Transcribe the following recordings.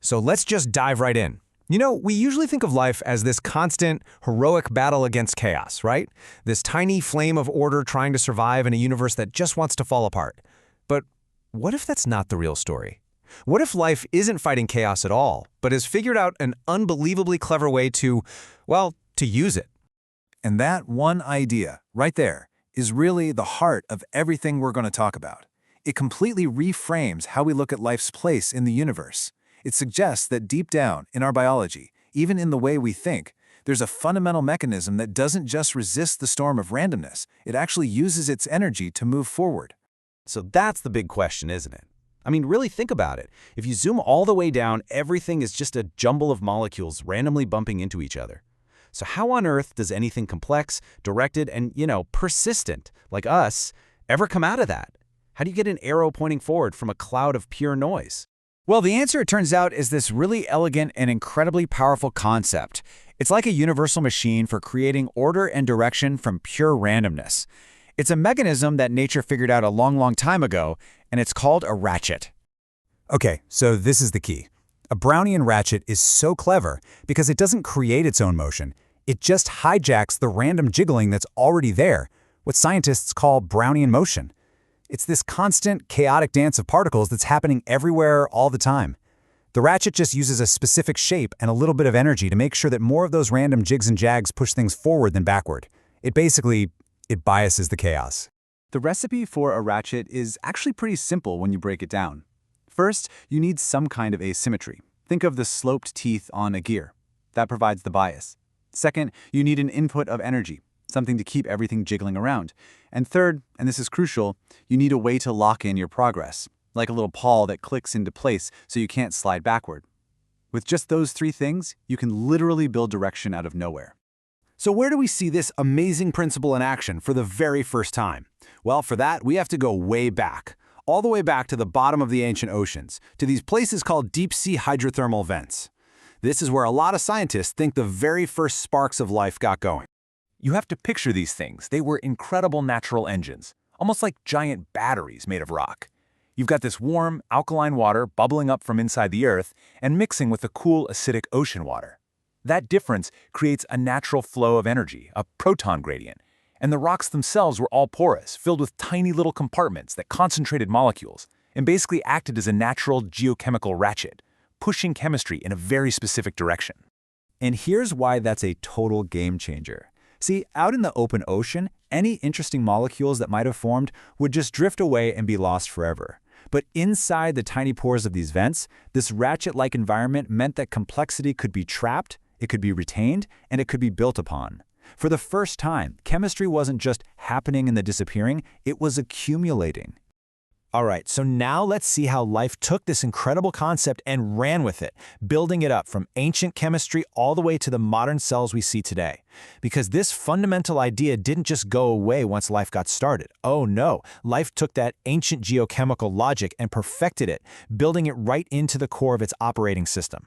So let's just dive right in. You know, we usually think of life as this constant, heroic battle against chaos, right? This tiny flame of order trying to survive in a universe that just wants to fall apart. But what if that's not the real story? What if life isn't fighting chaos at all, but has figured out an unbelievably clever way to, well, to use it? And that one idea, right there, is really the heart of everything we're going to talk about. It completely reframes how we look at life's place in the universe. It suggests that deep down in our biology, even in the way we think, there's a fundamental mechanism that doesn't just resist the storm of randomness, it actually uses its energy to move forward. So that's the big question, isn't it? I mean, really think about it. If you zoom all the way down, everything is just a jumble of molecules randomly bumping into each other. So how on earth does anything complex, directed, and, persistent, like us, ever come out of that? How do you get an arrow pointing forward from a cloud of pure noise? Well, the answer, it turns out, is this really elegant and incredibly powerful concept. It's like a universal machine for creating order and direction from pure randomness. It's a mechanism that nature figured out a long time ago, and it's called a ratchet. Okay, so this is the key. A Brownian ratchet is so clever because it doesn't create its own motion. It just hijacks the random jiggling that's already there, what scientists call Brownian motion. It's this constant, chaotic dance of particles that's happening everywhere all the time. The ratchet just uses a specific shape and a little bit of energy to make sure that more of those random jigs and jags push things forward than backward. It biases the chaos. The recipe for a ratchet is actually pretty simple when you break it down. First, you need some kind of asymmetry. Think of the sloped teeth on a gear. That provides the bias. Second, you need an input of energy, something to keep everything jiggling around. And third, and this is crucial, you need a way to lock in your progress, like a little pawl that clicks into place so you can't slide backward. With just those three things, you can literally build direction out of nowhere. So where do we see this amazing principle in action for the very first time? Well, for that, we have to go way back, all the way back to the bottom of the ancient oceans, to these places called deep-sea hydrothermal vents. This is where a lot of scientists think the very first sparks of life got going. You have to picture these things. They were incredible natural engines, almost like giant batteries made of rock. You've got this warm, alkaline water bubbling up from inside the Earth and mixing with the cool, acidic ocean water. That difference creates a natural flow of energy, a proton gradient, and the rocks themselves were all porous, filled with tiny little compartments that concentrated molecules, and basically acted as a natural geochemical ratchet, pushing chemistry in a very specific direction. And here's why that's a total game changer. See, out in the open ocean, any interesting molecules that might have formed would just drift away and be lost forever. But inside the tiny pores of these vents, this ratchet-like environment meant that complexity could be trapped, it could be retained, and it could be built upon. For the first time, chemistry wasn't just happening and then disappearing, it was accumulating. All right, so now let's see how life took this incredible concept and ran with it, building it up from ancient chemistry all the way to the modern cells we see today. Because this fundamental idea didn't just go away once life got started. Oh no, life took that ancient geochemical logic and perfected it, building it right into the core of its operating system.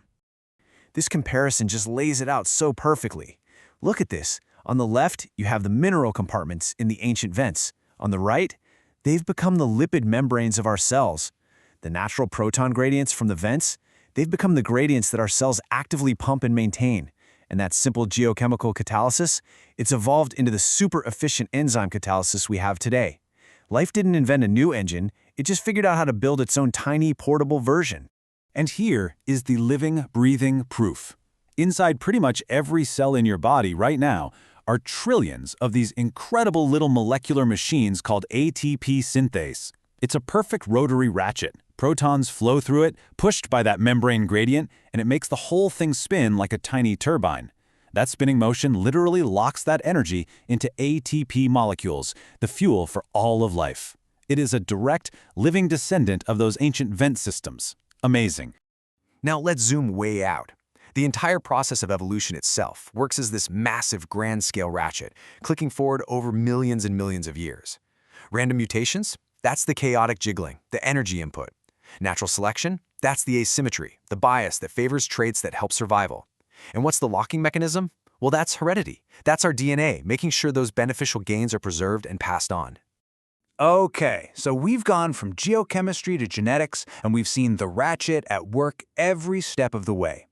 This comparison just lays it out so perfectly. Look at this. On the left, you have the mineral compartments in the ancient vents. On the right, they've become the lipid membranes of our cells. The natural proton gradients from the vents, they've become the gradients that our cells actively pump and maintain. And that simple geochemical catalysis, it's evolved into the super efficient enzyme catalysis we have today. Life didn't invent a new engine, it just figured out how to build its own tiny, portable version. And here is the living, breathing proof. Inside pretty much every cell in your body right now are trillions of these incredible little molecular machines called ATP synthase. It's a perfect rotary ratchet. Protons flow through it, pushed by that membrane gradient, and it makes the whole thing spin like a tiny turbine. That spinning motion literally locks that energy into ATP molecules, the fuel for all of life. It is a direct, living descendant of those ancient vent systems. Amazing. Now let's zoom way out. The entire process of evolution itself works as this massive grand-scale ratchet, clicking forward over millions and millions of years. Random mutations? That's the chaotic jiggling, the energy input. Natural selection? That's the asymmetry, the bias that favors traits that help survival. And what's the locking mechanism? Well, that's heredity. That's our DNA, making sure those beneficial gains are preserved and passed on. Okay, so we've gone from geochemistry to genetics, and we've seen the ratchet at work every step of the way.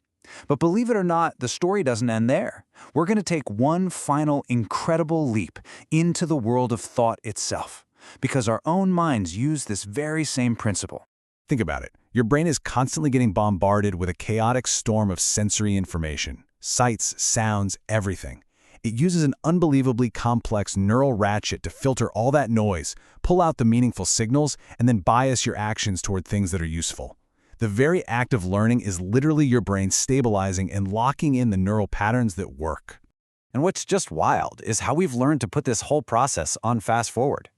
But believe it or not, the story doesn't end there. We're going to take one final incredible leap into the world of thought itself, because our own minds use this very same principle. Think about it. Your brain is constantly getting bombarded with a chaotic storm of sensory information. Sights, sounds, everything. It uses an unbelievably complex neural ratchet to filter all that noise, pull out the meaningful signals, and then bias your actions toward things that are useful. The very act of learning is literally your brain stabilizing and locking in the neural patterns that work. And what's just wild is how we've learned to put this whole process on fast forward.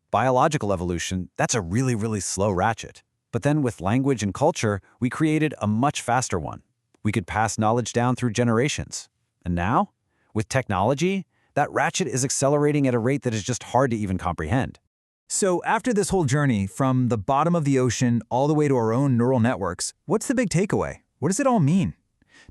Biological evolution, that's a really, really slow ratchet. But then with language and culture, we created a much faster one. We could pass knowledge down through generations. And now, with technology, that ratchet is accelerating at a rate that is just hard to even comprehend. So after this whole journey, from the bottom of the ocean all the way to our own neural networks, what's the big takeaway? What does it all mean?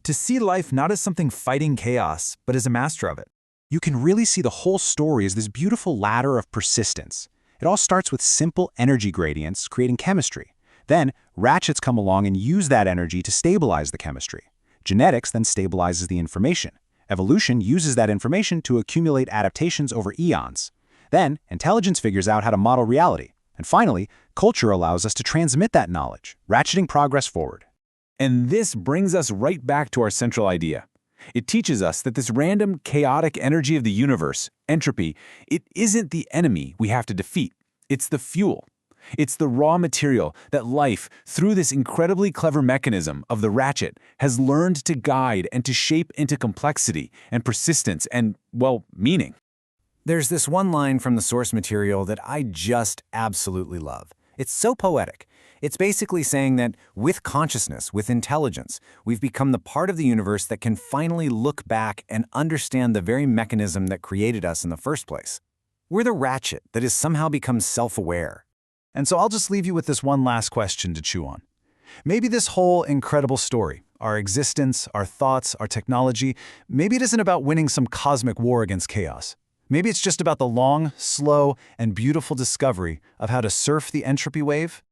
To see life not as something fighting chaos, but as a master of it. You can really see the whole story as this beautiful ladder of persistence. It all starts with simple energy gradients creating chemistry. Then, ratchets come along and use that energy to stabilize the chemistry. Genetics then stabilizes the information. Evolution uses that information to accumulate adaptations over eons. Then, intelligence figures out how to model reality. And finally, culture allows us to transmit that knowledge, ratcheting progress forward. And this brings us right back to our central idea. It teaches us that this random, chaotic energy of the universe, entropy, it isn't the enemy we have to defeat. It's the fuel. It's the raw material that life, through this incredibly clever mechanism of the ratchet, has learned to guide and to shape into complexity and persistence and, well, meaning. There's this one line from the source material that I just absolutely love. It's so poetic. It's basically saying that with consciousness, with intelligence, we've become the part of the universe that can finally look back and understand the very mechanism that created us in the first place. We're the ratchet that has somehow become self-aware. And so I'll just leave you with this one last question to chew on. Maybe this whole incredible story, our existence, our thoughts, our technology, maybe it isn't about winning some cosmic war against chaos. Maybe it's just about the long, slow, and beautiful discovery of how to surf the entropy wave